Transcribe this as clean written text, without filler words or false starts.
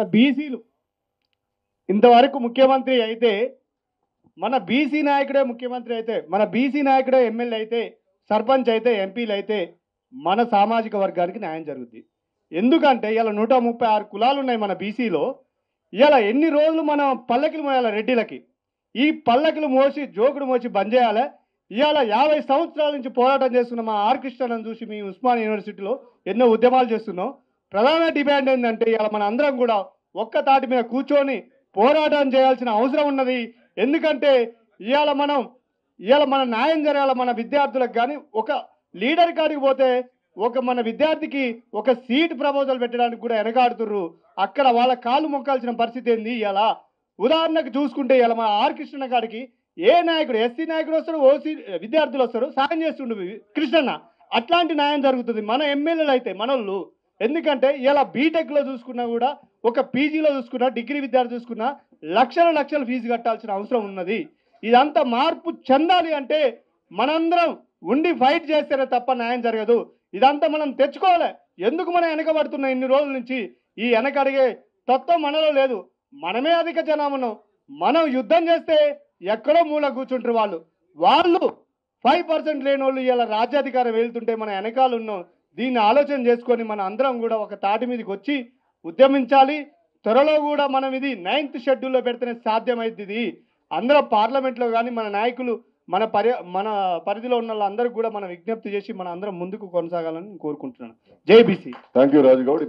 మన బీసీలు ఇంతవరకు ముఖ్యమంత్రి అయితే, మన బీసీ నాయకుడే ముఖ్యమంత్రి అయితే, మన బీసీ నాయకుడే ఎమ్మెల్యే అయితే, సర్పంచ్ అయితే, ఎంపీలు అయితే మన సామాజిక వర్గానికి న్యాయం జరుగుద్ది. ఎందుకంటే ఇలా 136 కులాలు ఉన్నాయి మన బీసీలో. ఇలా ఎన్ని రోజులు మనం పల్లకిలు మోయాలి రెడ్డిలకి, ఈ పల్లకిలు మోసి జోకుడు మోసి బంద్ చేయాలి. ఇవాళ 50 సంవత్సరాల నుంచి పోరాటం చేస్తున్న మా ఆర్ కృష్ణను చూసి మీ ఉస్మానియా యూనివర్సిటీలో ఎన్నో ఉద్యమాలు చేస్తున్నాం. ప్రధాన డిమాండ్ ఏంటంటే ఇవాళ మన అందరం కూడా ఒక్క తాటి మీద కూర్చొని పోరాటం చేయాల్సిన అవసరం ఉన్నది. ఎందుకంటే ఇవాళ మన న్యాయం జరగాల మన విద్యార్థులకు. కానీ ఒక లీడర్ కాడికి పోతే మన విద్యార్థికి ఒక సీట్ ప్రపోజల్ పెట్టడానికి కూడా వెనకాడుతుర్రు. అక్కడ వాళ్ళ కాళ్ళు మొక్కాల్సిన పరిస్థితి ఏంది? ఇలా ఉదాహరణకు చూసుకుంటే ఇలా మన ఆర్ కృష్ణ గారికి ఏ నాయకుడు, ఎస్సీ నాయకుడు వస్తారు, ఓసీ విద్యార్థులు వస్తారు, సాయం చేస్తుండు కృష్ణన్న. అట్లాంటి న్యాయం జరుగుతుంది మన ఎమ్మెల్యేలు అయితే మనోళ్ళు. ఎందుకంటే ఇలా బీటెక్లో చూసుకున్నా కూడా, ఒక పీజీలో చూసుకున్నా, డిగ్రీ విద్యార్థి చూసుకున్నా లక్షల ఫీజు కట్టాల్సిన అవసరం ఉన్నది. ఇదంతా మార్పు చెందాలి అంటే మనందరం ఉండి ఫైట్ చేస్తేనే తప్ప న్యాయం జరగదు. ఇదంతా మనం తెచ్చుకోవాలి. ఎందుకు మనం వెనకబడుతున్నాం ఇన్ని రోజుల నుంచి? ఈ వెనకడిగే తత్వం మనలో లేదు. మనమే అధిక జనామనం. మనం యుద్ధం చేస్తే ఎక్కడో మూల కూర్చుంటారు వాళ్ళు 5% లేని వాళ్ళు ఇలా రాజ్యాధికారం వెళ్తుంటే మన వెనకాల ఉన్నాం. దీన్ని ఆలోచన చేసుకొని మన అందరం కూడా ఒక తాటి మీదకి వచ్చి ఉద్యమించాలి. త్వరలో కూడా మనం ఇది 9th షెడ్యూల్లో పెడితేనే సాధ్యమైంది. ఇది అందరం పార్లమెంట్లో కానీ మన నాయకులు మన పరిధిలో ఉన్న వాళ్ళందరికీ కూడా మనం విజ్ఞప్తి చేసి మన అందరం ముందుకు కొనసాగాలని కోరుకుంటున్నాను. జై BC. Thank you Raju Goud.